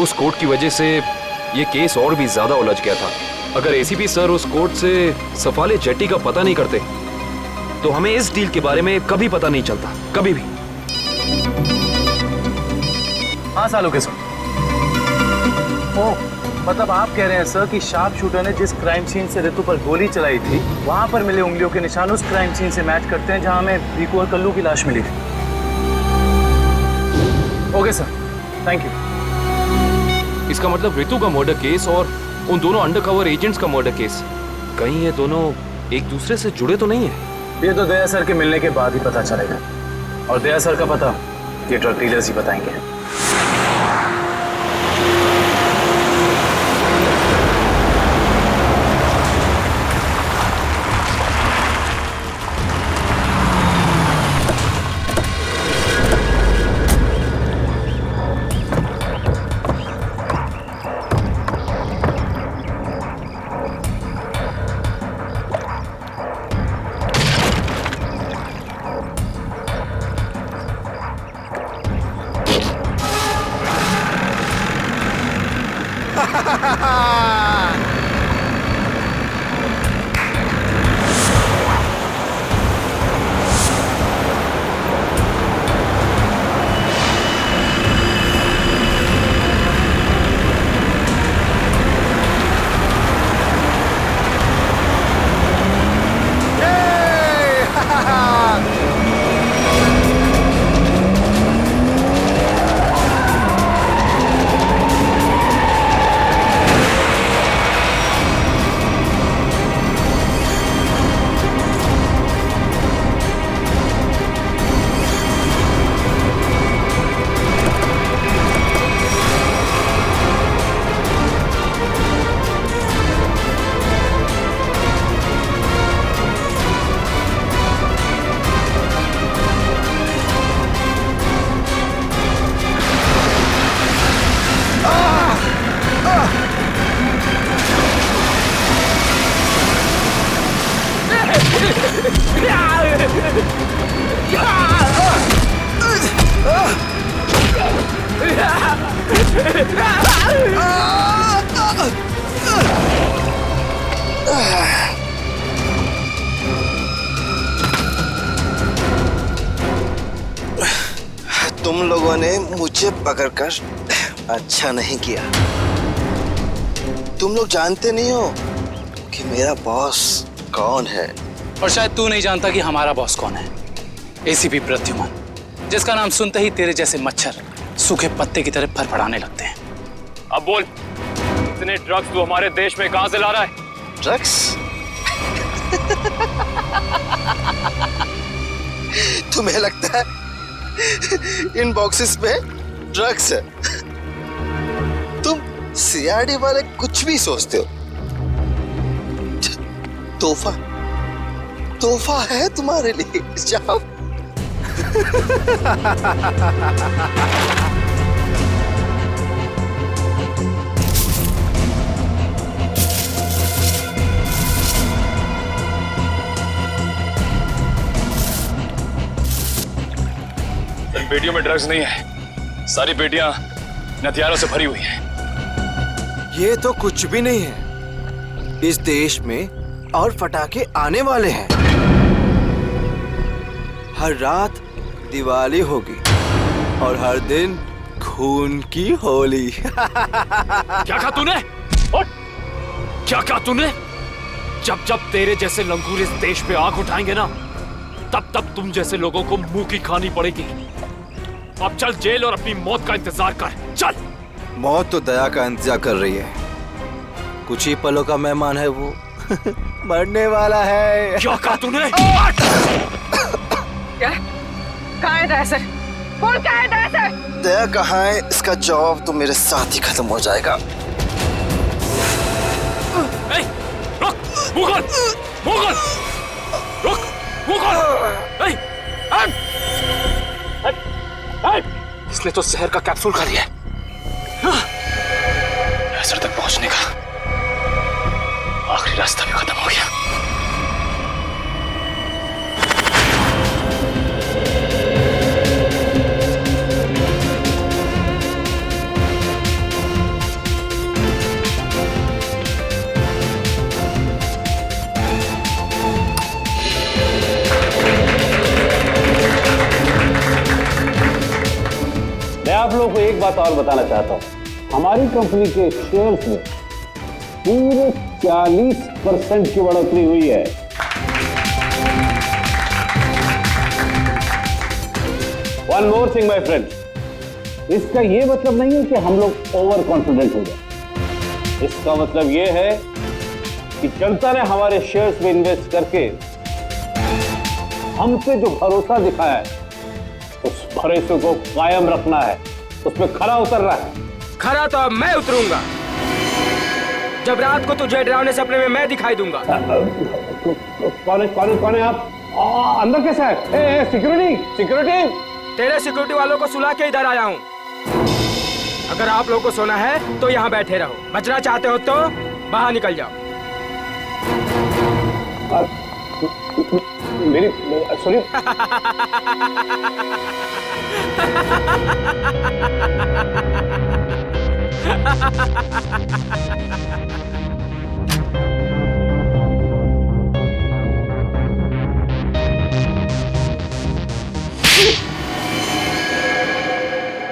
उस कोर्ट की वजह से ये केस और भी ज्यादा उलझ गया था। अगर एसीपी सर उस कोर्ट से सफाले जेट्टी का पता नहीं करते तो हमें इस डील के बारे में कभी पता नहीं चलता, कभी भी। हाँ सालों के सर। ओह, मतलब आप कह रहे हैं सर कि शार्प शूटर ने जिस क्राइम सीन से रितु पर गोली चलाई थी वहां पर मिले उंगलियों के निशान उस क्राइम सीन से मैच करते हैं जहां हमें रिकू और कल्लू की लाश मिली थी। Okay sir, thank you. इसका मतलब रितु का मर्डर केस और उन दोनों अंडरकवर एजेंट्स का मर्डर केस, कहीं ये दोनों एक दूसरे से जुड़े तो नहीं है? ये तो दया सर के मिलने के बाद ही पता चलेगा, और दया सर का पता ये ड्रग डीलर्स ही बताएंगे। तुम लोगों ने मुझे पकड़कर अच्छा नहीं किया। तुम लोग जानते नहीं हो कि मेरा बॉस कौन है। और शायद तू नहीं जानता कि हमारा बॉस कौन है। एसीपी प्रद्युमन, जिसका नाम सुनते ही तेरे जैसे मच्छर सूखे पत्ते की तरह फड़फड़ाने लगते हैं। अब बोल, इतने ड्रग्स तू हमारे देश में कहां से ला रहा है? ड्रग्स? तुम्हें लगता है इन बॉक्सेस में ड्रग्स है? तुम सीआरडी वाले कुछ भी सोचते हो। तोहफा तोहफा है तुम्हारे लिए, जाओ। इन बेटियों में ड्रग्स नहीं है, सारी बेटियां हथियारों से भरी हुई हैं। ये तो कुछ भी नहीं है। इस देश में और पटाखे आने वाले हैं। हर रात दिवाली होगी और हर दिन खून की होली। क्या कहा तूने? क्या कहा तूने? जब जब तेरे जैसे लंगूर इस देश पे आग उठाएंगे ना, तब तब तुम जैसे लोगों को मुंह की खानी पड़ेगी। अब चल जेल और अपनी मौत का इंतजार कर, चल। मौत तो दया का इंतजार कर रही है। कुछ ही पलों का मेहमान है वो। मरने वाला है। क्या कहा तूने? क्या? कहाँ है दया सर? कौन क्या है दया सर? दया कहाँ है, इसका जवाब तो मेरे साथ ही खत्म हो जाएगा। रुक, मुगल, मुगल, रुक, मुगल। इसने तो जहर का कैप्सूल खा लिया है। असर तक पहुंचने का आखिरी रास्ता भी खत्म हो गया। एक बात और बताना चाहता हूँ, हमारी कंपनी के शेयर्स में पूरे 40% की बढ़ोतरी हुई है। One more thing my friend, इसका यह मतलब नहीं है कि हम लोग ओवर कॉन्फिडेंट हो गए। इसका मतलब यह है कि जनता ने हमारे शेयर्स में इन्वेस्ट करके हम पे जो भरोसा दिखाया है, उस भरोसे को कायम रखना है, उस पर खरा उतरना है। खरा तो अब मैं उतरूंगा, जब रात को तुझे डरावने सपने में मैं दिखाई दूंगा। कौन है आप? अंदर कैसे है? Security security! तेरे सिक्योरिटी वालों को सुला के इधर आया हूँ। अगर आप लोगों को सोना है तो यहाँ बैठे रहो, बचना चाहते हो तो बाहर निकल जाओ। मेरी सुनिए।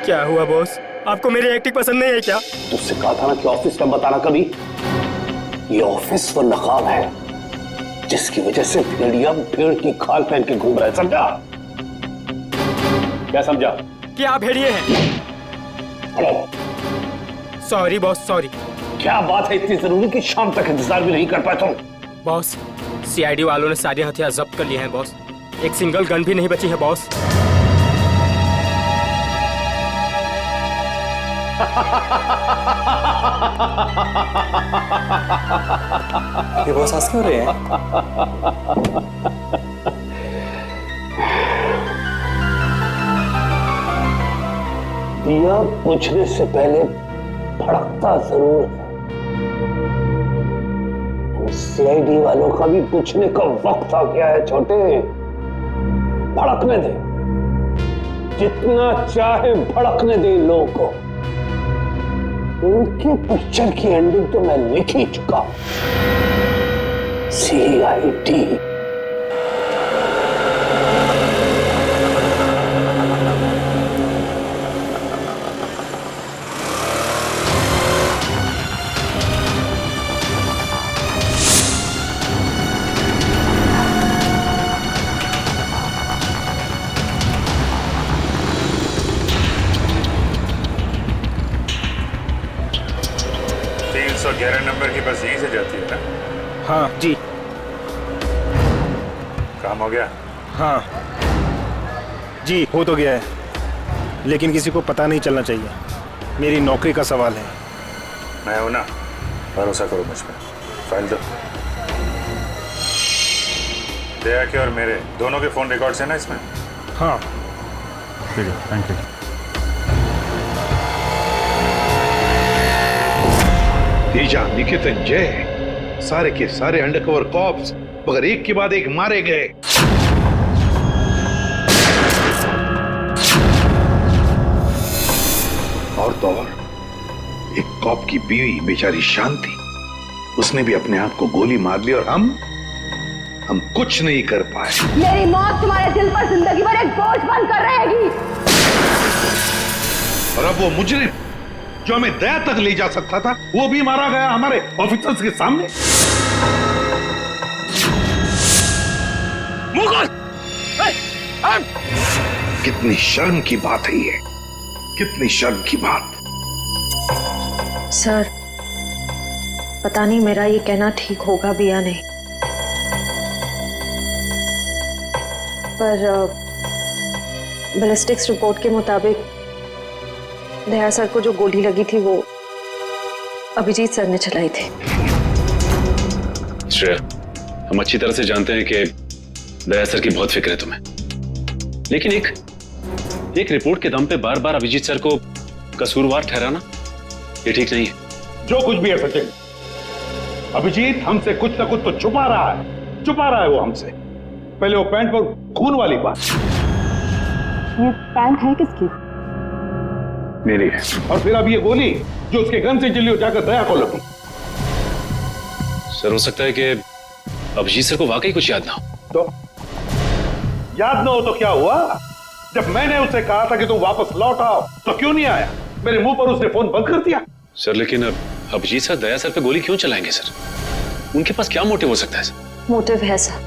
क्या हुआ बॉस, आपको मेरी एक्टिंग पसंद नहीं है क्या? तुझसे कहा था ना कि ऑफिस में बताना कभी। ये ऑफिस वो नकाब है जिसकी वजह से भेड़िया भेड़ की खाल पहन के घूम रहा है, समझा? क्या समझा? कि आप भेड़िए हैं। Sorry boss, sorry. क्या बात है इतनी जरूरी कि शाम तक इंतजार भी नहीं कर पाए तुम? बॉस, सीआईडी वालों ने सारे हथियार जब्त कर लिए हैं बॉस। एक सिंगल गन भी नहीं बची है बॉस। ये बॉस हंस क्यों रहे हैं? दिया बुझने से पहले भड़कता जरूर है। सीआईडी वालों का भी बुझने का वक्त आ गया है छोटे। भड़कने दे, जितना चाहे भड़कने दे इन लोगों को। उनके पिक्चर की एंडिंग तो मैं लिख ही चुका हूं। सीआईडी। तो 11 नंबर की बस यहीं से जाती है ना? हाँ जी। काम हो गया? हाँ जी, हो तो गया है, लेकिन किसी को पता नहीं चलना चाहिए। मेरी नौकरी का सवाल है। मैं हूं ना, भरोसा करो मुझ पर। फाइल दो। दया के और मेरे दोनों के फोन रिकॉर्ड्स हैं ना इसमें? हाँ ठीक है, थैंक यू। तेजा, निकेतन, जय, सारे के सारे अंडरकवर कॉप्स मगर एक के बाद एक मारे गए। और तो और एक कॉप की बीवी बेचारी शांति, उसने भी अपने आप को गोली मार ली और हम कुछ नहीं कर पाए। मेरी मौत तुम्हारे दिल पर जिंदगी भर एक बोझ बनकर रहेगी। और अब वो मुजरिम जो हमें दया तक ले जा सकता था, वो भी मारा गया हमारे ऑफिसर्स के सामने। मुगल! कितनी शर्म की बात है ये, कितनी शर्म की बात। सर, पता नहीं मेरा ये कहना ठीक होगा भी या नहीं, पर बैलिस्टिक्स रिपोर्ट के मुताबिक दया सर को जो गोली लगी थी वो अभिजीत सर ने चलाई थी। श्रेया, हम अच्छी तरह से जानते हैं कि दया सर की बहुत फिक्र है तुम्हें, लेकिन एक रिपोर्ट के दम पे बार बार अभिजीत सर को कसूरवार ठहराना ये ठीक नहीं है। जो कुछ भी है सचिन, अभिजीत हमसे कुछ ना कुछ तो छुपा रहा है वो हमसे। पहले वो पैंट पर खून वाली बात। ये पैंट है किसकी? मेरी है। और फिर अब ये गोली जो उसके गन से चली, जाकर दया को लगी। सर, हो सकता है कि अभिजीत सर को वाकई कुछ याद ना हो। तो याद ना हो तो क्या हुआ? जब मैंने उससे कहा था कि तुम वापस लौट आओ तो क्यों नहीं आया? मेरे मुंह पर उसने फोन बंद कर दिया। सर लेकिन अब अभिजीत सर दया सर पे गोली क्यों चलाएंगे सर? उनके पास क्या मोटिव हो सकता है सर? मोटिव है सर।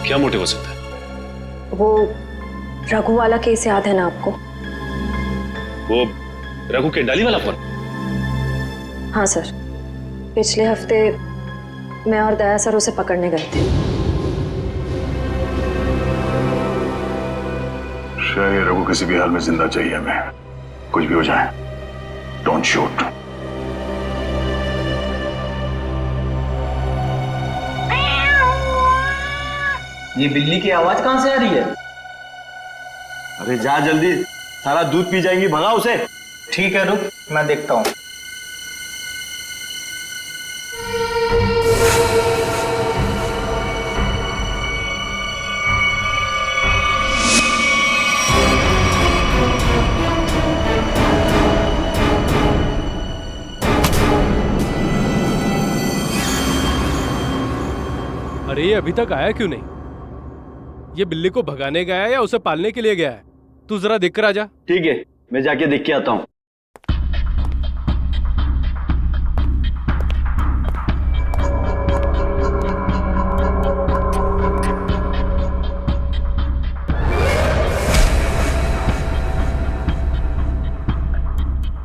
क्या मोटिव हो सकता है? वो रघु वाला केस याद है ना आपको? वो रघु के डाली वाला फोन? हाँ सर, पिछले हफ्ते मैं और दया सर उसे पकड़ने गए थे। श्रेया, रघु किसी भी हाल में जिंदा चाहिए हमें, कुछ भी हो जाए। Don't shoot. ये बिल्ली की आवाज कहां से आ रही है? अरे जा जल्दी, सारा दूध पी जाएंगी, भगा उसे। ठीक है रुक, मैं देखता हूं। अरे ये अभी तक आया क्यों नहीं? ये बिल्ली को भगाने गया है या उसे पालने के लिए गया है? तू जरा देख कर आ जा। ठीक है, मैं जाके देख के आता हूं।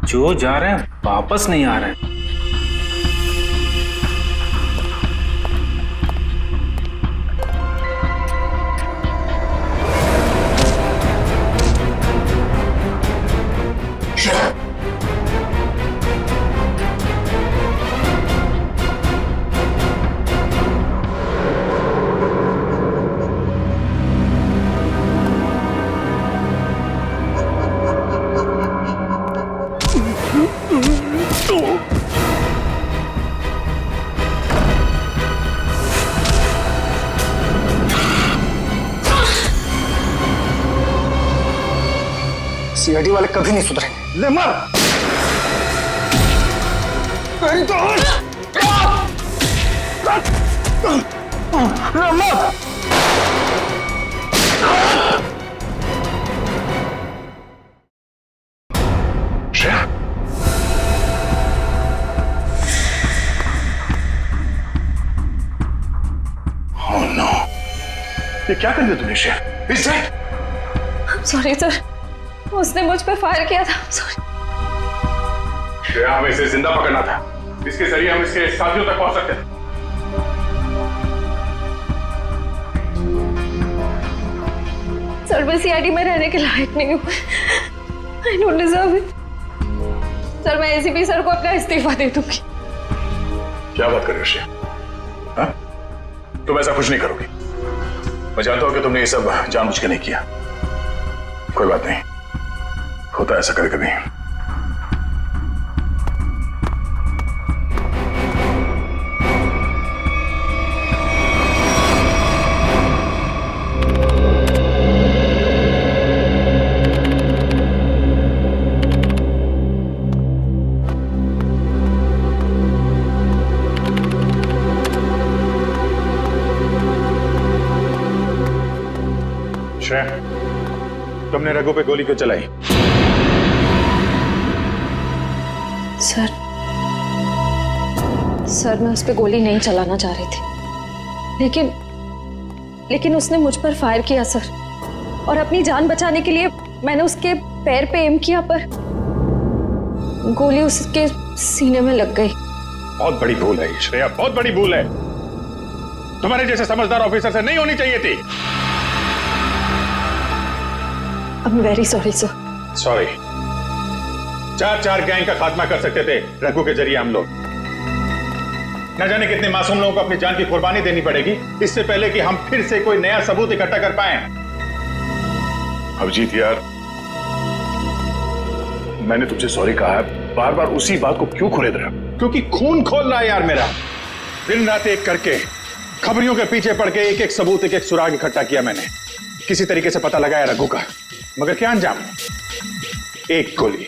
जो जा रहे हैं वापस नहीं आ रहे हैं। सीआईडी वाले कभी नहीं सुधरेंगे। ले मार। तेरी तो ले मार। श्रेया, ओह नो, ये क्या कर दिया तुमने श्रेया? इस सॉरी सर, उसने मुझ पे फायर किया था। सॉरी। श्रेया, हमें इसे जिंदा पकड़ना था, इसके जरिए हम इसके साथियों तक पहुंच सकते थे। सर मैं सीआईडी में रहने के लायक नहीं हूँ। I don't deserve it. Sir मैं एसीपी सर को अपना इस्तीफा दे दूंगी। क्या बात कर रही हो श्रेया? हाँ? तुम ऐसा कुछ नहीं करोगी। मैं जानता हूं कि तुमने ये सब जानबूझ के नहीं किया। कोई बात नहीं, होता है ऐसा कभी कभी। श्रेया, तुमने रघु पे गोली क्यों चलाई? सर मैं उस पे गोली नहीं चलाना चाह रही थी, लेकिन उसने मुझ पर फायर किया सर, और अपनी जान बचाने के लिए मैंने उसके पैर पे एम किया, पर गोली उसके सीने में लग गई। बहुत बड़ी भूल है श्रेया, बहुत बड़ी भूल है। तुम्हारे जैसे समझदार ऑफिसर से नहीं होनी चाहिए थी। I am very sorry sir. Sorry. 4 gang का खात्मा कर सकते थे रघु के जरिए हम लोग। न जाने कितने मासूम लोगों को अपनी जान की कुर्बानी देनी पड़ेगी इससे पहले कि हम फिर से कोई नया सबूत इकट्ठा कर पाए। अभिजीत यार, मैंने तुमसे सॉरी कहा है, बार बार उसी बात को क्यों खुरेद रहे हो? क्योंकि खून खोल रहा है यार मेरा। दिन रात एक करके खबरियों के पीछे पड़ के एक सबूत, एक सुराग इकट्ठा किया मैंने। किसी तरीके से पता लगाया रघु का, मगर क्या अंजाम? एक गोली,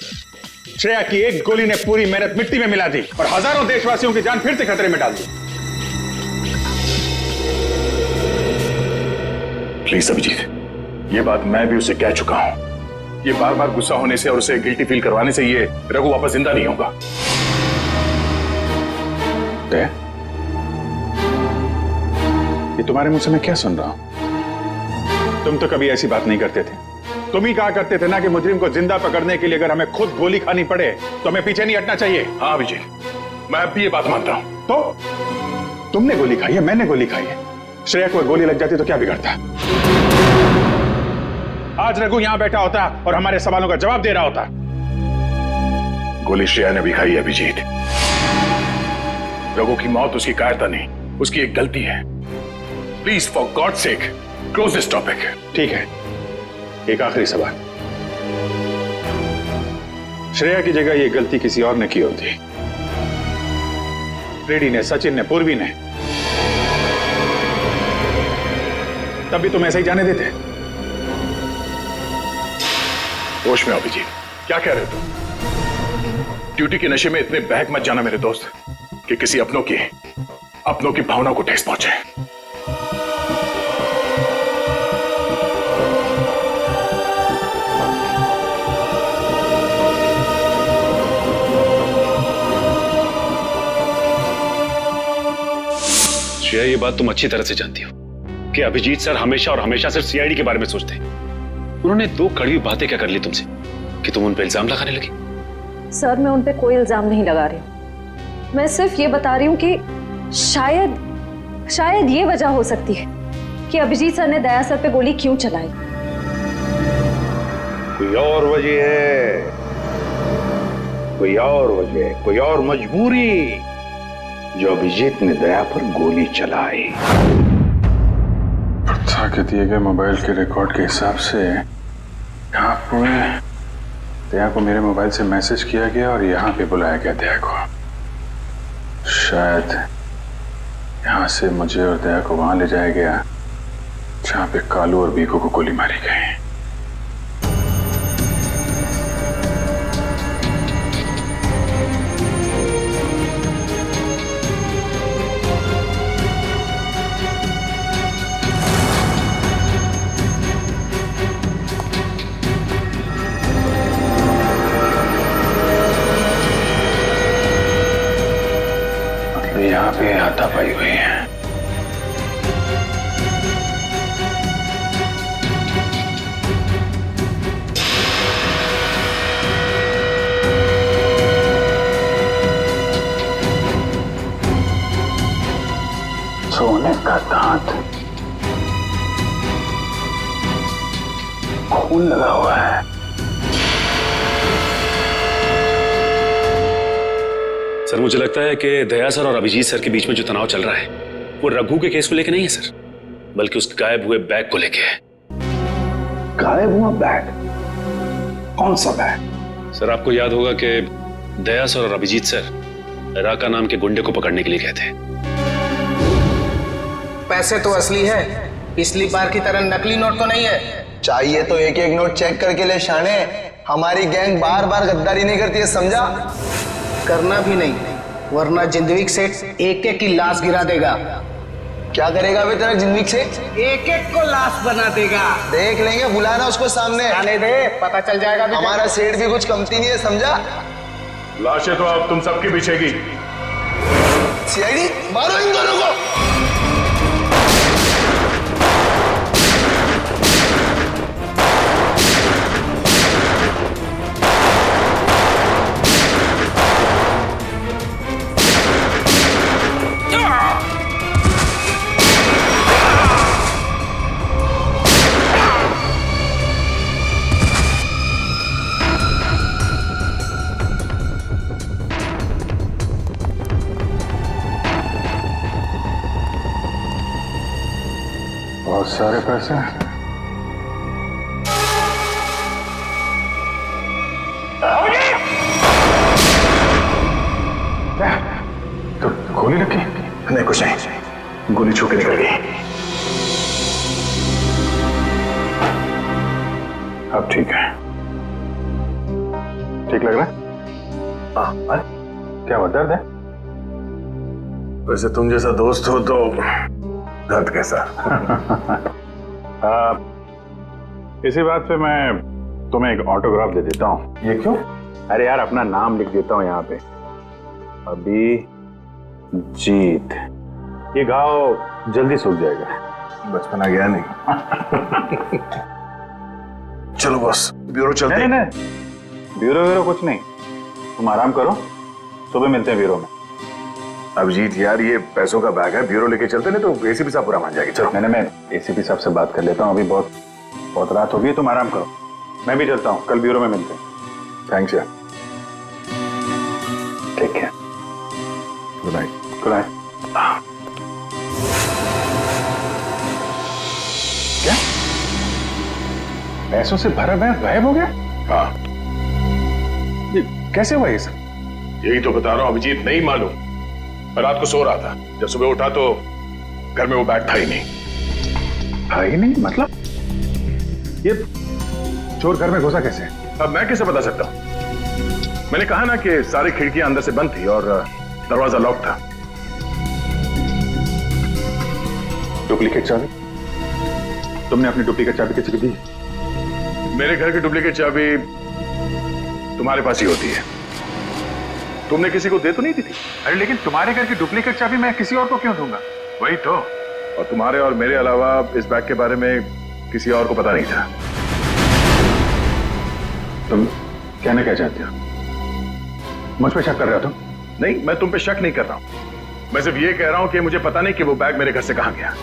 श्रेया की एक गोली ने पूरी मेहनत मिट्टी में मिला दी और हजारों देशवासियों की जान फिर से खतरे में डाल दी। प्लीज अभिजीत, ये बात मैं भी उसे कह चुका हूं ये बार बार गुस्सा होने से और उसे गिल्टी फील करवाने से ये रघु वापस जिंदा नहीं होगा। ये तुम्हारे मुंह से मैं क्या सुन रहा हूं? तुम तो कभी ऐसी बात नहीं करते थे। तुम ही कहा करते थे ना कि मुजरिम को जिंदा पकड़ने के लिए अगर हमें खुद गोली खानी पड़े तो हमें पीछे नहीं हटना चाहिए। हाँ विजय, मैं अब भी ये बात मानता हूं। तो तुमने गोली खाई है, मैंने गोली खाई है। श्रेया को गोली लग जाती तो क्या बिगड़ता? आज रघु यहां बैठा होता और हमारे सवालों का जवाब दे रहा होता। गोली श्रेया ने भी खाई है अभिजीत। रघु की मौत उसकी कायरता नहीं, उसकी एक गलती है। Please for God sake close this topic. ठीक है, एक आखिरी सवाल। श्रेया की जगह ये गलती किसी और ने की होती, रेड्डी ने, सचिन ने, पूर्वी ने, तब भी तुम ऐसे ही जाने देते? होश में अभिजीत, क्या कह रहे हो तुम? ड्यूटी के नशे में इतने बहक मत जाना मेरे दोस्त कि किसी अपनों की भावनाओं को ठेस पहुंचे। श्रेया, ये बात तुम अच्छी तरह से जानती हो कि अभिजीत सर हमेशा और हमेशा सिर्फ सीआईडी के बारे में सोचते हैं। उन्होंने दो कड़वी बातें क्या कर ली तुमसे कि तुम उन पे इल्जाम लगाने लगी? सर, मैं उन पे कोई इल्जाम नहीं लगा रही हूँ। मैं सिर्फ ये बता रही हूँ कि शायद ये वजह हो सकती है कि अभिजीत सर ने दया सर पे गोली क्यों चलाई। कोई और वजह है, कोई और वजह, कोई और मजबूरी जो अभिजीत ने दया पर गोली चलाई। प्रथा के दिए गए मोबाइल के रिकॉर्ड के हिसाब से यहाँ पर दया को मेरे मोबाइल से मैसेज किया गया और यहाँ पे बुलाया गया दया को। शायद यहाँ से मुझे और दया को वहां ले जाया गया जहाँ पे कालू और बीकू को गोली मारी गई। यहाँ पे हाथापाई हुई है। सोने का दांत, खून लगा हुआ है। सर, मुझे लगता है कि दया सर और अभिजीत सर के बीच में जो तनाव चल रहा है वो रघु के केस को लेके नहीं है सर, बल्कि उस गायब हुए बैग को लेके है। गायब हुआ बैग? कौन सा बैग? सर, आपको याद होगा कि दया सर और अभिजीत सर राका नाम के गुंडे को पकड़ने के लिए गए थे। पैसे तो असली है, पिछली बार की तरह नकली नोट तो नहीं है। चाहिए तो एक एक नोट चेक करके ले शाने। हमारी गैंग बार बार गद्दारी नहीं करती है, समझा? करना भी नहीं, वरना जिंदगी सेठ एक एक की लाश गिरा देगा। क्या करेगा बे तेरा जिंदगी से? एक एक को लाश बना देगा। देख लेंगे, बुलाना उसको सामने। आने दे, पता चल जाएगा। हमारा सेठ भी कुछ कमती नहीं है, समझा? लाशें तो अब तुम सबकी बिछेगी। सीआईडी, मारो इन दोनों को। बहुत सारे पैसे। तो गोली लगी? नहीं, कुछ नहीं, गोली छू के निकल गई। अब ठीक है, ठीक लग रहा है? हाँ। क्या हुआ, दर्द है? वैसे तुम जैसा दोस्त हो तो दर्द कैसा? इसी बात पे मैं तुम्हें एक ऑटोग्राफ दे देता हूँ। ये क्यों? अरे यार अपना नाम लिख देता हूँ यहाँ पे, अभिजीत। ये घाव जल्दी सूख जाएगा, बचपना गया नहीं। चलो बॉस, ब्यूरो चलते हैं। नहीं, ब्यूरो कुछ नहीं, तुम आराम करो, सुबह मिलते हैं ब्यूरो में। अभिजीत यार ये पैसों का बैग है, ब्यूरो लेके चलते नहीं तो एसीपी साहब पूरा मान जाएगी। चलो मैं एसीपी साहब से बात कर लेता हूँ, अभी बहुत रात हो गई, तुम आराम करो, मैं भी चलता हूँ, कल ब्यूरो में मिलते हैं। थैंक्स यार, take care, good night. Good night. क्या पैसों से भरा बैग गायब हो गया? हाँ, ये कैसे हुआ ये सब? यही तो बता रहा हूं अभिजीत, नहीं मालूम। मैं रात को सो रहा था, जब सुबह उठा तो घर में वो बैग था ही नहीं। था ही नहीं मतलब? ये चोर घर में घुसा कैसे? अब मैं कैसे बता सकता हूं? मैंने कहा ना कि सारी खिड़कियां अंदर से बंद थी और दरवाजा लॉक था। डुप्लीकेट चाबी? तुमने अपनी डुप्लीकेट चाबी किसी को दी? मेरे घर की डुप्लीकेट चाबी तुम्हारे पास ही होती है, तुमने किसी को दे तो नहीं दी थी? अरे लेकिन तुम्हारे घर की डुप्लीकेट चाबी मैं किसी और को क्यों दूंगा? वही तो, और तुम्हारे और मेरे अलावा इस बैग के बारे में किसी और को पता नहीं था। तुम कहना क्या चाहते हो? मुझ पे शक कर रहे हो तुम? नहीं, मैं तुम पे शक नहीं कर रहा हूं, मैं सिर्फ ये कह रहा हूं कि मुझे पता नहीं कि वो बैग मेरे घर से कहां गया।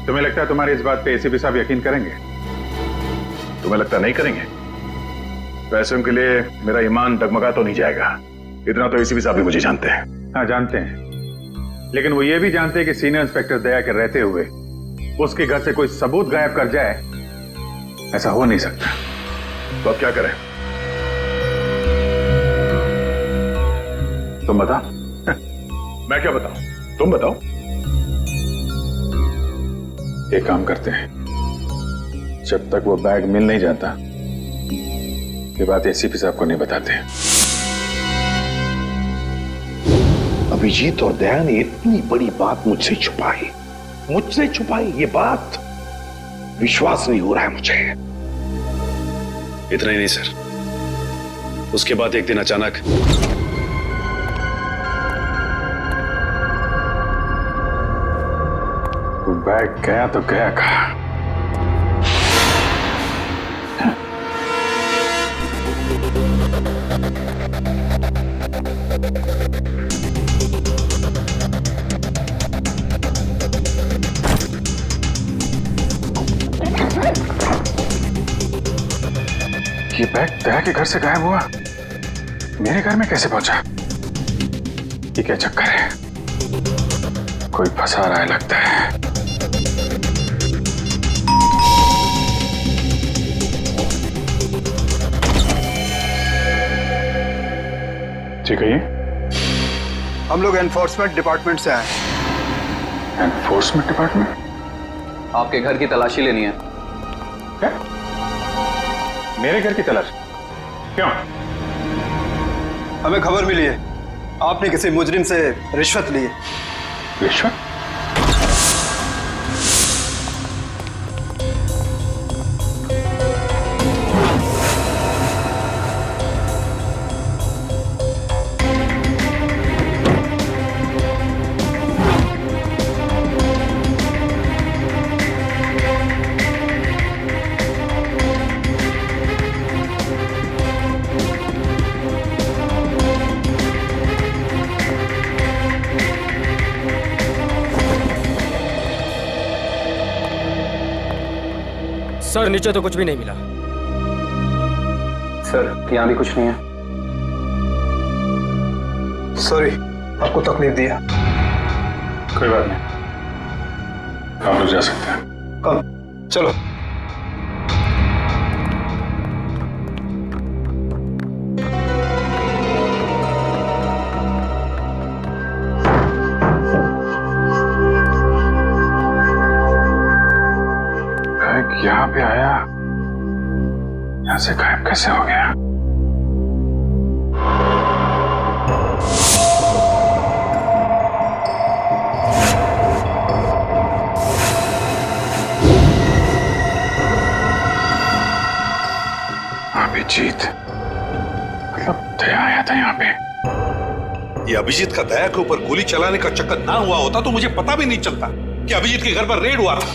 तुम्हें लगता है तुम्हारी इस बात पे एसीपी साहब यकीन करेंगे? तुम्हें लगता नहीं करेंगे? पैसों के लिए मेरा ईमान डगमगा तो नहीं जाएगा, इतना तो एसीपी साहब भी मुझे जानते हैं। हाँ जानते हैं, लेकिन वो ये भी जानते हैं कि सीनियर इंस्पेक्टर दया के रहते हुए उसके घर से कोई सबूत गायब कर जाए, ऐसा हो नहीं सकता। तो अब क्या करें? तुम बताओ। मैं क्या बताऊं, तुम बताओ। एक काम करते हैं, जब तक वो बैग मिल नहीं जाता ये बात एसीपी साहब को नहीं बताते। अभिजीत और दया ने इतनी बड़ी बात मुझसे छुपाई ये बात, विश्वास नहीं हो रहा है मुझे। इतना ही नहीं सर, उसके बाद एक दिन अचानक बैग गया तो गया कहा? ये बैग दया के घर से गायब हुआ, मेरे घर में कैसे पहुंचा? ये क्या चक्कर है? कोई फंसा रहा है लगता है। ठीक है, ये हम लोग एनफोर्समेंट डिपार्टमेंट से आए। Enforcement department? आपके घर की तलाशी लेनी है। क्या? मेरे घर की तलाश? क्यों? हमें खबर मिली है आपने किसी मुजरिम से रिश्वत ली है। रिश्वत? सर नीचे तो कुछ भी नहीं मिला। सर यहाँ भी कुछ नहीं है। सॉरी आपको तकलीफ दिया। कोई बात नहीं, आप लोग जा सकते हैं। चलो। यहाँ पे आया, यहाँ से गायब कैसे हो गया? मतलब दया आया था यहाँ पे? ये अभिजीत का दया के ऊपर गोली चलाने का चक्कर ना हुआ होता तो मुझे पता भी नहीं चलता कि अभिजीत के घर पर रेड हुआ था।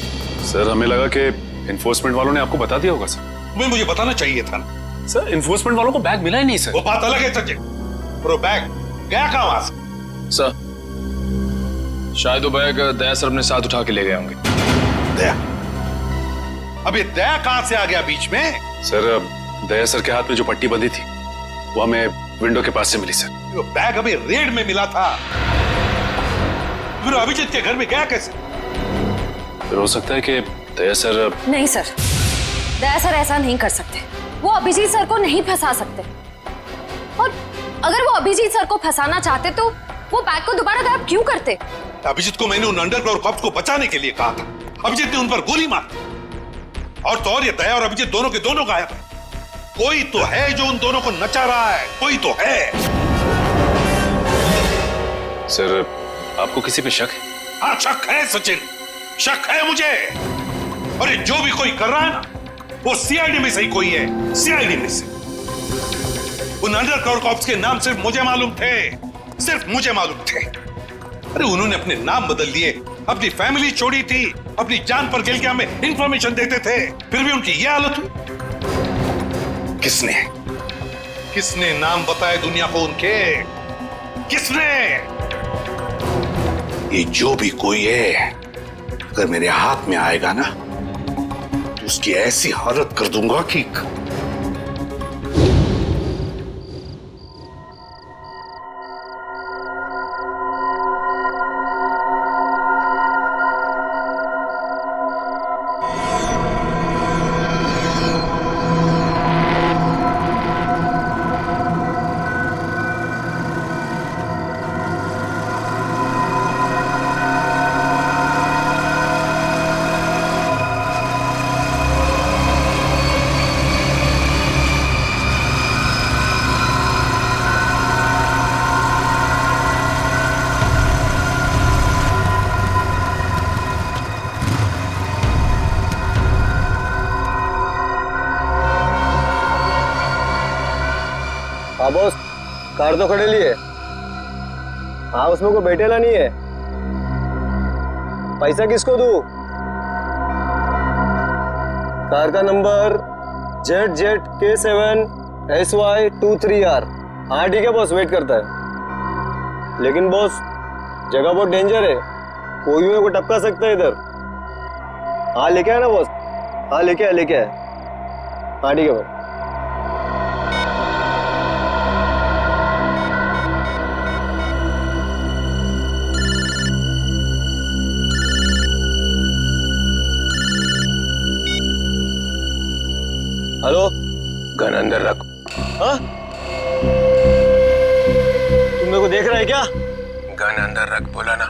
सर हमें लगा कि इन्फोर्समेंट वालों ने आपको बता दिया होगा सर। मुझे बताना चाहिए था ना। सर इन्फोर्समेंट वालों को बैग मिला ही नहीं सर। वो बात अलग है सचिन, पर वो बैग गया कहां वहां से? सर शायद वो बैग दया सर अपने साथ उठा के ले गए होंगे। दया? अब ये दया कहां से आ गया बीच में? सर दया सर के हाथ में जो पट्टी बंधी थी वो हमें विंडो के पास से मिली सर। वो बैग अभी रेड में मिला था, फिर अभिजीत के घर में गया कैसे? फिर हो सकता है कि दया सर। नहीं सर, दया सर ऐसा नहीं कर सकते। वो अभिजीत सर को नहीं फंसा सकते, और अगर वो अभिजीत सर को फंसाना चाहते तो वो बैग को दोबारा गायब क्यों करते? अभिजीत को मैंने उन अंडरग्राउंड कॉप्स को बचाने के लिए कहा था, अभिजीत ने उन पर गोली मारी। और तो और ये दया और अभिजीत दोनों के दोनों गायब हैं। कोई तो है जो उन दोनों को नचा रहा है, कोई तो है। सर आपको किसी पे शक है? हाँ शक है सचिन, शक है मुझे। और ये जो भी कोई कर रहा है ना, वो सीआईडी में से ही कोई है, सीआईडी में से। उन अंडरग्राउंड कॉप्स के नाम सिर्फ मुझे मालूम थे, सिर्फ मुझे मालूम थे। अरे उन्होंने अपने नाम बदल लिए, अपनी फैमिली छोड़ी थी, अपनी जान पर खेल के हमें इंफॉर्मेशन देते थे, फिर भी उनकी ये हालत हुई। किसने किसने नाम बताए दुनिया को उनके? किसने? ये जो भी कोई है अगर मेरे हाथ में आएगा ना तो उसकी ऐसी हालत कर दूंगा कि हाँ बॉस, कार तो खड़े लिए। हाँ उसमें कोई बैठेला नहीं है। पैसा किसको दूं? कार का नंबर ZZK7SY23R। हाँ ठीक है बॉस, वेट करता है। लेकिन बॉस जगह बहुत डेंजर है, कोई भी मेरे को टपका सकता है इधर। हाँ लेके आया ना बॉस? हाँ लेके आया, लेके आया। हाँ ठीक है बॉस। हेलो, गन अंदर रख। हाँ? तुम मेरे को देख रहा है क्या? गन अंदर रख बोला ना।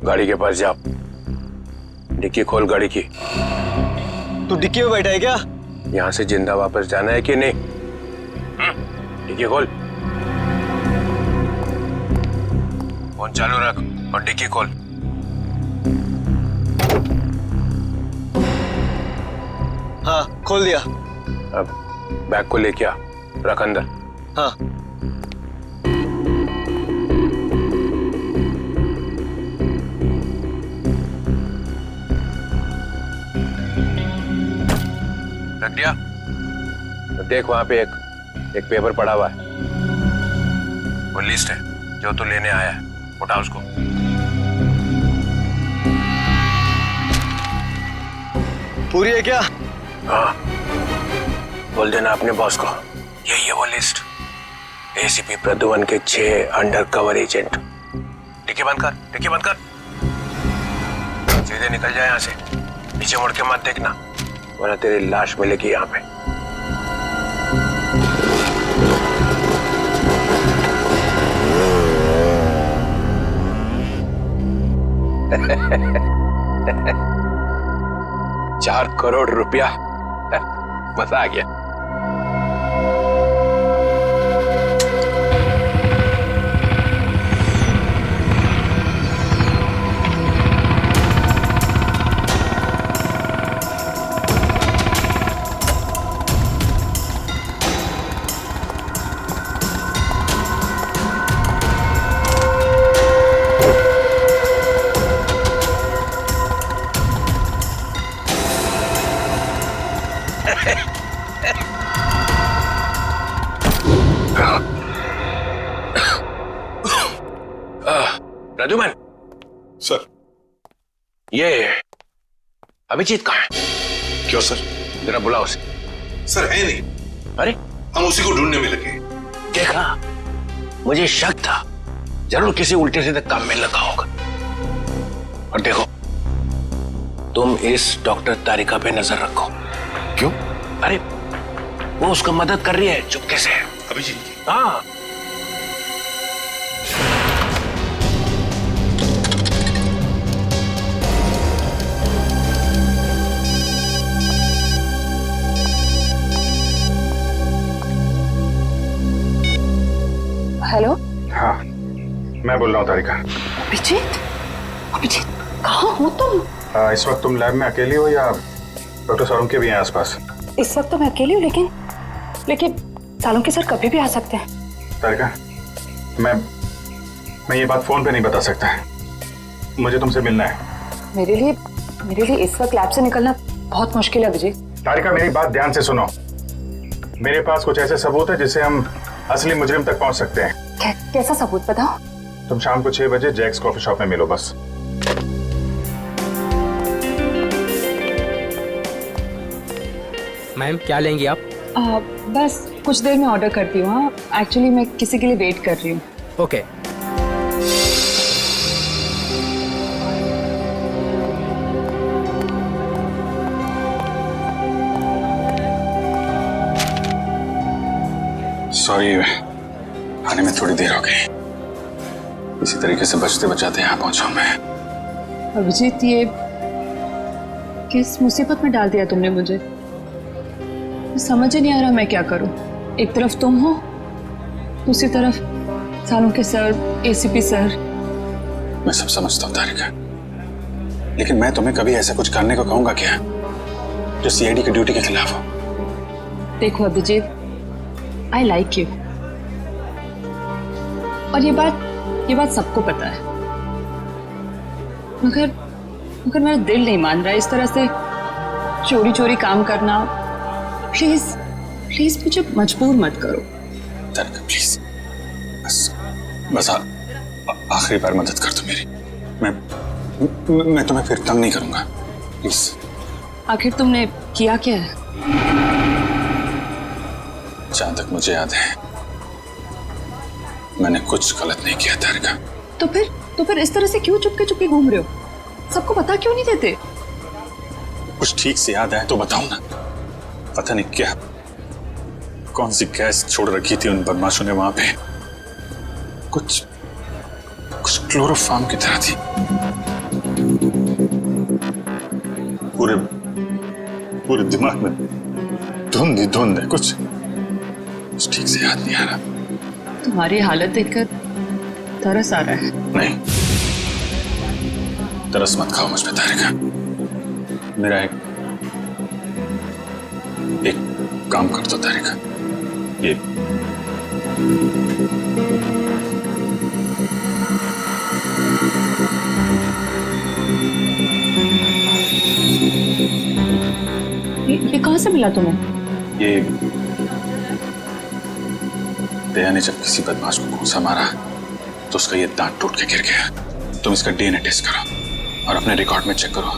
गाड़ी के पास जाओ, डिक्की खोल गाड़ी की। तू डिक्की में बैठा है क्या? यहाँ से जिंदा वापस जाना है कि नहीं? डिक्की खोल। फोन चालू रख और डिक्की खोल। हाँ खोल दिया। अब बैग को लेके आ, रख अंदर। हाँ। रख दिया? तो देख वहां पे एक पेपर पड़ा हुआ है, वो लिस्ट है जो तू लेने आया है। उठा उसको। पूरी है क्या? हाँ, बोल देना अपने बॉस को यही है वो लिस्ट। एसीपी प्रद्युमन के 6 अंडरकवर एजेंट। डिक्की बंद कर, डिक्की बंद कर। सीधे निकल जाए यहाँ से, पीछे मुड़ के मत देखना वरना तेरी लाश मिलेगी यहाँ पे। ₹4 करोड़ मजा आ गया। प्रद्युमन। सर। ये अभिजीत कहाँ है? क्यों सर? जरा बुलाओ उसे। सर है नहीं। अरे हम उसी को ढूंढने में लगे। देखा, मुझे शक था जरूर किसी उल्टे सीधे काम में लगा होगा। और देखो, तुम इस डॉक्टर तारिका पे नजर रखो। क्यों? अरे वो उसको मदद कर रही है चुपके से। अभिजीत की? हाँ। हेलो। हाँ, मैं बोल रहा हूँ तारिका। अभिजीत, अभिजीत कहाँ हो तुम? इस वक्त तुम लैब में अकेली हो या डॉक्टर सालुंके भी हैं आसपास? इस वक्त तो मैं अकेली हूँ, लेकिन सालुंके सर कभी भी आ सकते हैं। तारिका, मैं ये बात फोन पे नहीं बता सकता। मुझे तुमसे मिलना है। मेरे लिए इस वक्त लैब से निकलना बहुत मुश्किल है अभिजीत। तारिका, मेरी बात ध्यान से सुनो। मेरे पास कुछ ऐसे सबूत है जिससे हम असली मुजरिम तक पहुंच सकते हैं। कैसा सबूत बताओ? तुम शाम को 6 बजे जैक्स कॉफी शॉप में मिलो बस। मैम क्या लेंगी आप? बस कुछ देर में ऑर्डर करती हूँ। हाँ, एक्चुअली मैं किसी के लिए वेट कर रही हूँ। ओके। सॉरी, आने में थोड़ी देर हो गई। इसी तरीके से बचते बचाते यहाँ पहुंचा मैं। अभिजीत, ये किस मुसीबत में डाल दिया तुमने मुझे? समझ ही नहीं आ रहा मैं क्या करूं। एक तरफ तुम हो, दूसरी तरफ सालुंके सर, एसीपी सर। मैं सब समझता हूँ तारिका, लेकिन मैं तुम्हें कभी ऐसा कुछ करने को कहूंगा क्या जो सीआईडी की ड्यूटी के खिलाफ हो? देखो अभिजीत, आई लाइक यू, और ये बात सबको पता है, मगर मेरा दिल नहीं मान रहा इस तरह से चोरी चोरी काम करना। प्लीज मुझे मजबूर मत करो। तारिका प्लीज, बस आखिरी बार मदद कर दो मेरी। मैं तुम्हें फिर तंग नहीं करूंगा, प्लीज। आखिर तुमने किया क्या है? जहां तक मुझे याद है मैंने कुछ गलत नहीं किया तारिका। तो फिर इस तरह से क्यों चुपके घूम रहे हो? सबको पता क्यों नहीं देते? कुछ ठीक से याद आए तो बताओ ना। पता नहीं क्या, कौन सी गैस छोड़ रखी थी उन बदमाशों ने वहां पे। कुछ क्लोरोफॉर्म की तरह थी। पूरे दिमाग में धुंध है। कुछ ठीक से याद नहीं आ रहा। तुम्हारी हालत देखकर तरस आ रहा है। नहीं, तरस मत खाओ मुझ पे तारिका। मेरा एक काम कर दो तारिका। ये कहां से मिला तुम्हें? ये दया ने जब किसी बदमाश को घूंसा मारा तो उसका ये दांत टूट के गिर गया। तुम इसका डीएनए टेस्ट करो और अपने रिकॉर्ड में चेक करो,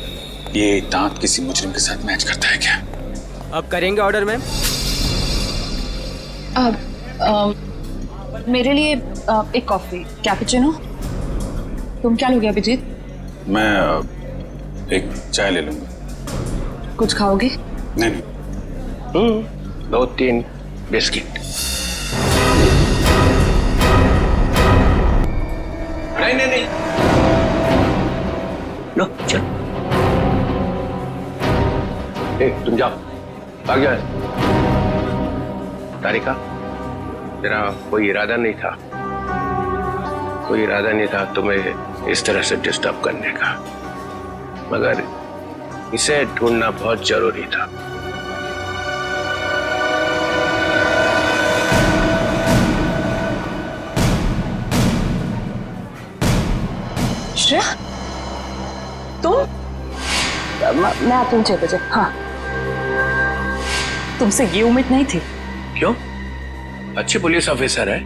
ये दांत किसी मुजरिम के साथ मैच करता है क्या? अब करेंगे ऑर्डर मैम? मेरे लिए एक कॉफी कैपुचिनो। तुम क्या लोगे अभिजीत? मैं एक चाय ले लूंगा। कुछ खाओगे? नहीं। 2-3 बिस्किट। नहीं। लो चल। तुम जाओ, भाग जाओ। तारिका, तेरा कोई इरादा नहीं था तुम्हें इस तरह से डिस्टर्ब करने का, मगर इसे ढूंढना बहुत जरूरी था। श्रेया, तुम? मैं आती हूँ 6 बजे। हाँ, तुमसे ये उम्मीद नहीं थी। क्यों? अच्छी पुलिस ऑफिसर है,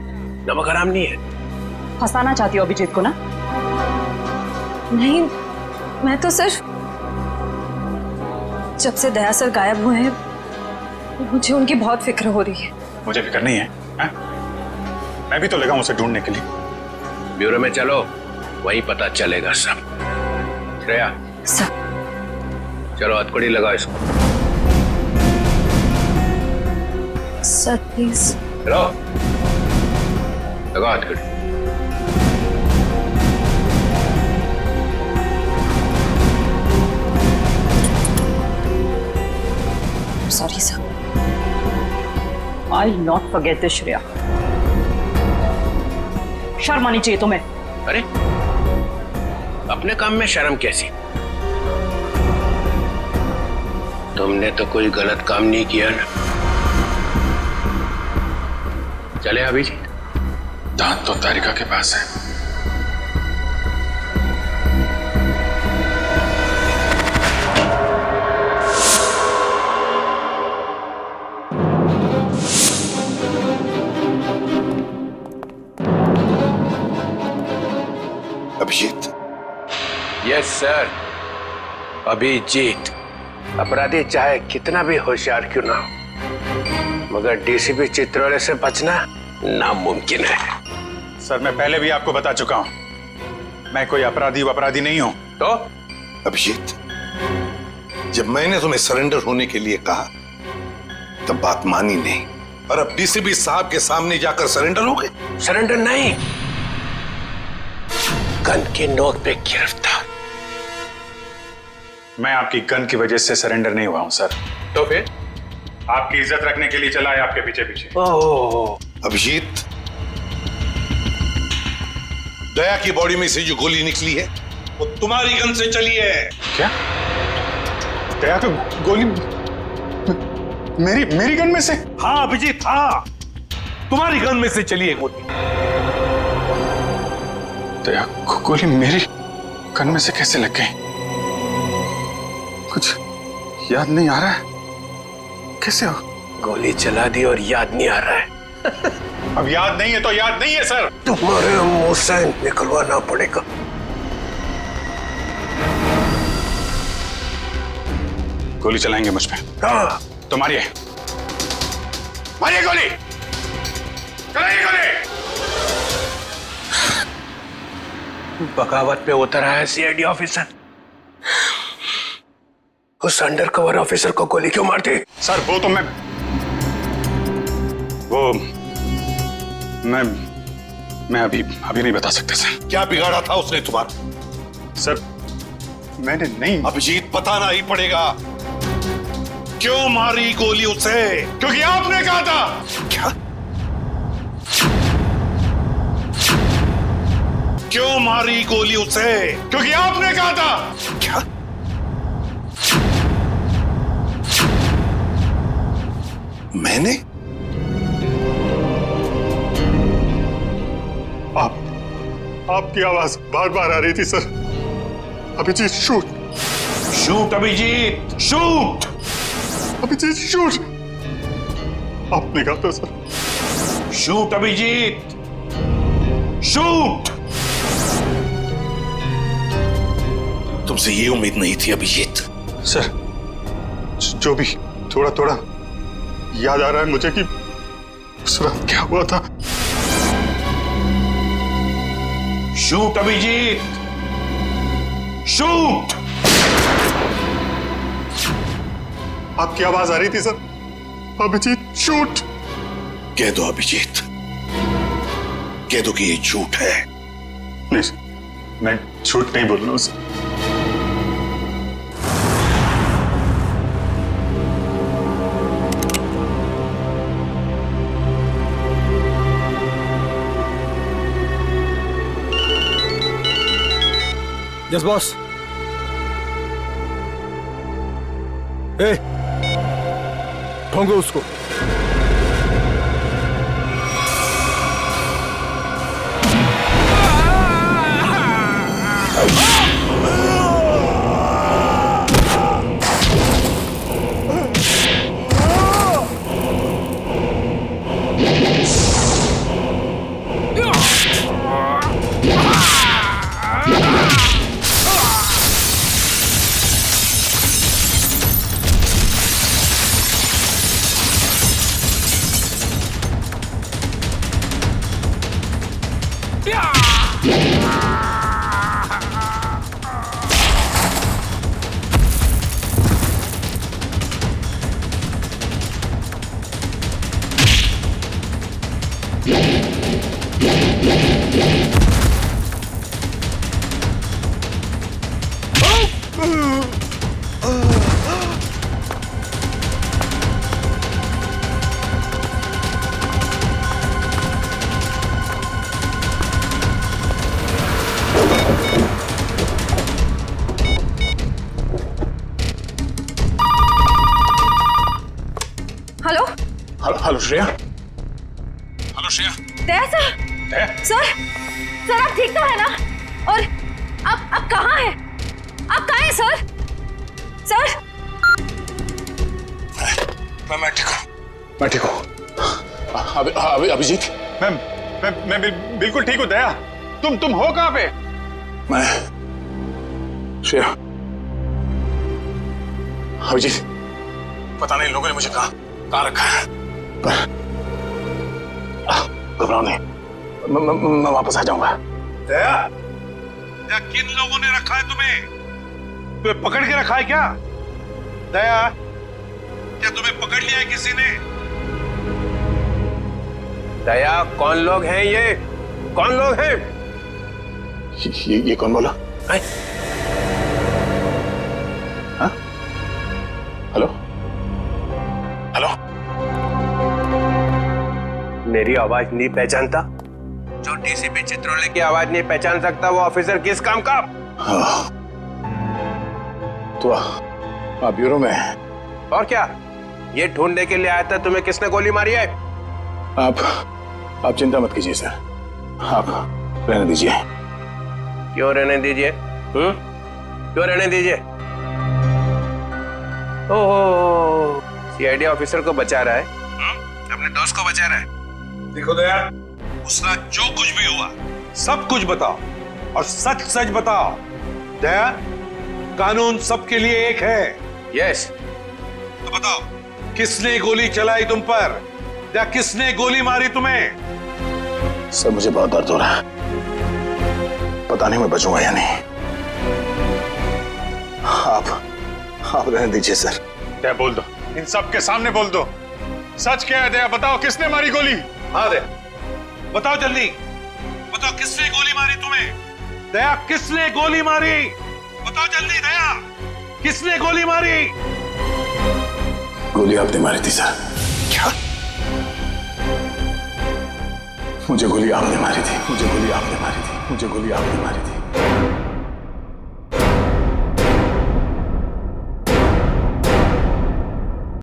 नमक हराम नहीं है। फंसाना चाहती हो अभिजीत को ना? नहीं, मैं तो सिर्फ जब से दया सर गायब हुए हैं मुझे उनकी बहुत फिक्र हो रही है। मुझे फिक्र नहीं है, हा? मैं भी तो लगा हूं उसे ढूंढने के लिए। ब्यूरो में चलो, वही पता चलेगा सब। श्रेया सर, चलो हथकड़ी लगाओ इसको। Sir please. चलो लगाओ हथकड़ी। Sorry sir. I not forget this Shreya. शर्म आनी चाहिए तुम्हें। अरे अपने काम में शर्म कैसी? तुमने तो कोई गलत काम नहीं किया ना। चले अभिजीत। दांत तो तारिका के पास है। अभिजीत। Yes sir, Abhijeet. अपराधी चाहे कितना भी होशियार क्यों ना हो, मगर डीसीपी चित्रोले से बचना नामुमकिन है। सर मैं पहले भी आपको बता चुका हूं, मैं कोई अपराधी नहीं हूं। तो अभिजीत, जब मैंने तुम्हें सरेंडर होने के लिए कहा तब बात मानी नहीं, और अब डीसीपी साहब के सामने जाकर सरेंडर हो गए। सरेंडर नहीं, गन की नोक पे गिरफ्तार। मैं आपकी गन की वजह से सरेंडर नहीं हुआ हूं सर। तो फिर? आपकी इज्जत रखने के लिए चला है आपके पीछे पीछे। अभिजीत, दया की बॉडी में से जो गोली निकली है वो तुम्हारी गन से चली है। क्या? दया को गोली मेरी गन में से? हाँ अभिजीत, हाँ, तुम्हारी गन में से चली है गोली। दया को गोली मेरी गन में से कैसे लग गई? कुछ याद नहीं आ रहा है। कैसे हो? गोली चला दी और याद नहीं आ रहा है। अब याद नहीं है तो याद नहीं है सर। तुम्हारे मुंह से निकलवाना पड़ेगा। गोली चलाएंगे मुझ पे? हाँ। तो मारिए गोली, चलाइए गोली। बगावत पे उतर आया सीआईडी ऑफिसर, उस अंडरकवर ऑफिसर को गोली क्यों मारती? सर वो तो मैं अभी नहीं बता सकते सर। क्या बिगाड़ा था उसने तुम्हारा? सर मैंने नहीं। अभिजीत, बताना ही पड़ेगा। क्यों मारी गोली उसे? क्योंकि आपने कहा था। क्या? क्यों मारी गोली उसे? क्योंकि आपने कहा था। क्या? मैंने? आपकी आवाज बार बार आ रही थी sir. Abhijeet shoot, shoot Abhijeet, shoot Abhijeet shoot. आपने कहा था सर। Shoot Abhijeet, shoot. तुमसे ये उम्मीद नहीं थी अभिजीत। सर जो भी थोड़ा थोड़ा याद आ रहा है मुझे कि उस रात क्या हुआ था। Shoot Abhijeet, shoot. आपकी आवाज आ रही थी सर। अभिजीत शूट। कह दो अभिजीत, कह दो कि ये झूठ है। नहीं सर, मैं झूठ नहीं बोल रहा हूं सर। Yes boss. ढूंढो उसको। Hello hello Shreya. Hello Shreya. Daya sir. Daya? Sir आप ठीक तो है ना? और आप कहाँ हैं? आप कहाँ हैं सर? सर मैं ठीक हूँ। अभिजीत, मैं बिल्कुल ठीक हूँ। दया, तुम हो कहाँ पे? मैं श्रेया, अभिजीत, पता नहीं लोगों ने मुझे कहाँ रखा है, पर घबराओ नहीं, मैं वापस आ जाऊंगा। दया, किन लोगों ने रखा है तुम्हें पकड़ के रखा है क्या? दया, क्या तुम्हें पकड़ लिया है किसी ने? दया, कौन लोग हैं ये? कौन लोग हैं? ये कौन बोला? हाँ? हेलो? मेरी आवाज नहीं पहचानता? जो डीसीपी चित्रोले की आवाज नहीं पहचान सकता वो ऑफिसर किस काम का? हाँ। तो आप ब्यूरो में हैं? और क्या? ये ढूंढने के लिए आया था तुम्हें किसने गोली मारी है? आप चिंता मत कीजिए सर, आप रहने दीजिए। क्यों रहने दीजिए? क्यों रहने दीजिए? ओह, सीआईडी ऑफिसर को बचा रहा है, अपने दोस्त को बचा रहा है। देखो दया, उसका जो कुछ भी हुआ सब कुछ बताओ और सच सच बताओ। दया, कानून सबके लिए एक है। यस। तो बताओ, किसने गोली चलाई तुम पर या किसने गोली मारी तुम्हें? सर मुझे बहुत दर्द हो रहा है, पता नहीं मैं बचूंगा या नहीं। आप रहने दीजिए सर। दया बोल दो, इन सब के सामने बोल दो, सच क्या है? दया बताओ, किसने मारी गोली? हाँ दया, बताओ जल्दी, बताओ किसने गोली मारी तुम्हें? दया, किसने गोली मारी? बताओ जल्दी दया, किसने गोली मारी? गोली आपने मारी थी सर। क्या? मुझे गोली आपने मारी थी, मुझे गोली आपने मारी थी, मुझे गोली आपने मारी थी।